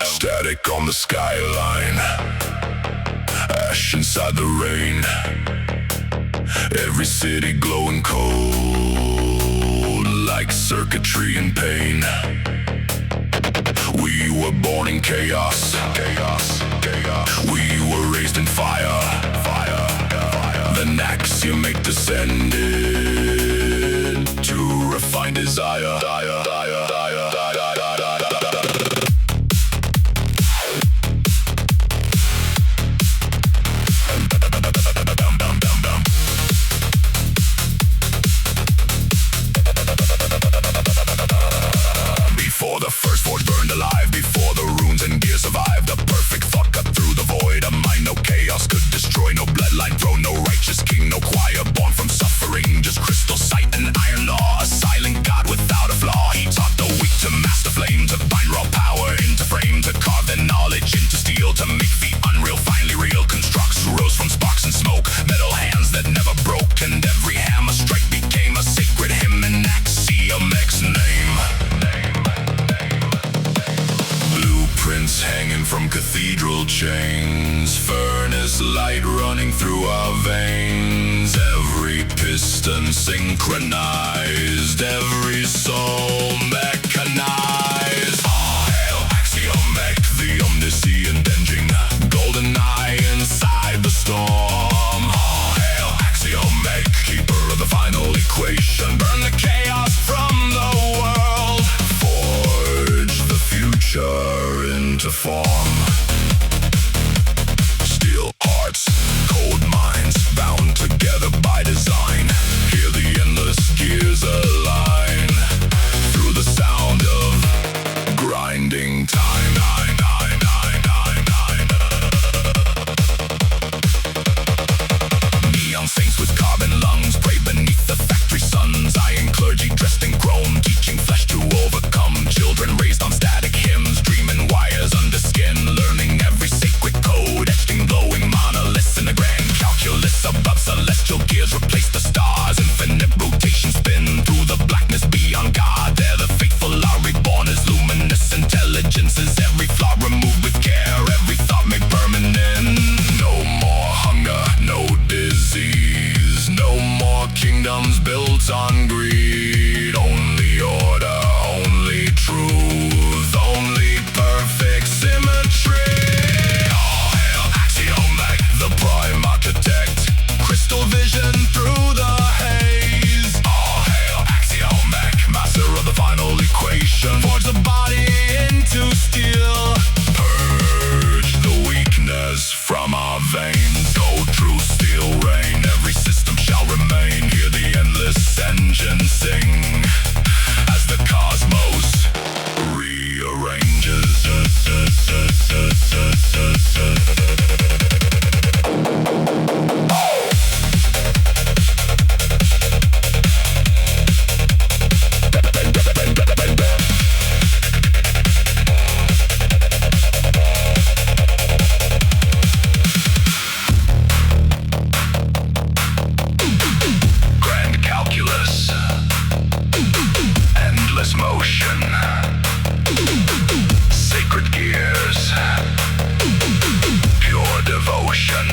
Static on the skyline, ash inside the rain. Every city glowing cold, like circuitry in pain. We were born in chaos, chaos, chaos. We were raised in fire, fire, fire. Then axiomate descended to refine desire, dire, dire, dire, dire, dire, dire. Before the first forge burned alive, before the runes and gears survived, a perfect thought cut through the void. A mind no chaos could destroy, no bloodline throne, no righteous king, no choir born from suffering, just crystal sight and iron law. A silent god without a flaw. He taught the weak to master flame, to bind raw power into frame, to carve their knowledge into steel, to make the unreal finally real. Constructs rose from sparks and smoke, metal hands that never broke, and every hammer strike became a sacred hymn in Axiomech's name. Blueprints hanging from cathedral chains, furnace light running through our veins. Every piston synchronized, every soul mechanized. All hail Axiomech, the omniscient engine, golden eye inside the storm. All hail Axiomech, keeper of the final equation. Burn the chaos from the world, forge the future into form. Steel hearts, cold minds, bound together by design. Hear the endless gears align through the sound of grinding time. Neon saints with carbon lungs pray beneath the factory suns. Iron clergy dressed in chrome, teaching flesh to overcome. Children raised on static hymns, dreaming wires under skin, learning every sacred code etched in glowing monoliths. In the grand calculus above celestial gears replace the stars. Infinite rotation spin through the blackness beyond God. There the faithful are reborn as luminous intelligences. Every flaw removed with care, every thought made permanent. No more hunger, no disease, no more kingdoms built on greed. Only order, only truth, only perfect symmetry. All hail Axiomech, the prime architect, crystal vision through the haze. All hail Axiomech, master of the final equation. Forge the body into steel, purge the weakness from our veins. Go true steel rain, every system shall remain. Hear the endless engine sing as the cosmos rearranges. Grand calculus, endless motion, sacred gears, pure devotion.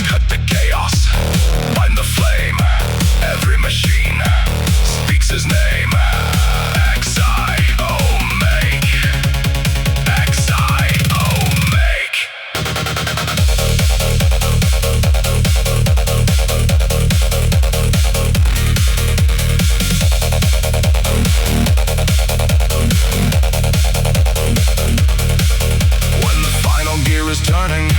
Cut the chaos, bind the flame. Every machine speaks his name. Axiomech, Axiomech. When the final gear is turning,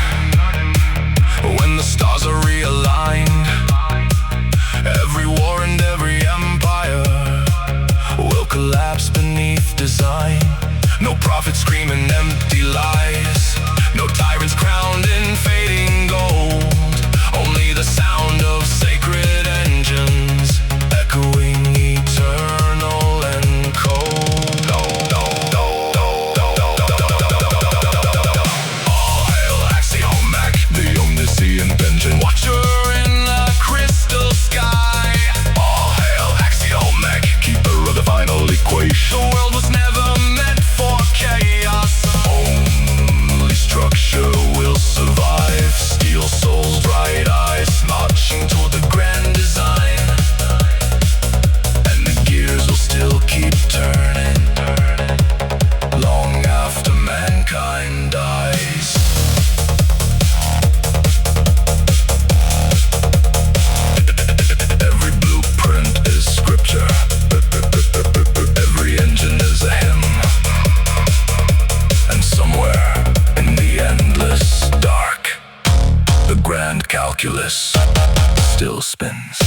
when the stars are realigned, every war and every empire will collapse beneath design. No prophets screaming empty lies, no tyrants crowned in fading gold. Only the sound of sacred engines echoing eternal and cold. All hail Axiomech, the omniscient engine, watcher in the crystal sky. All hail Axiomech. The grand calculus still spins.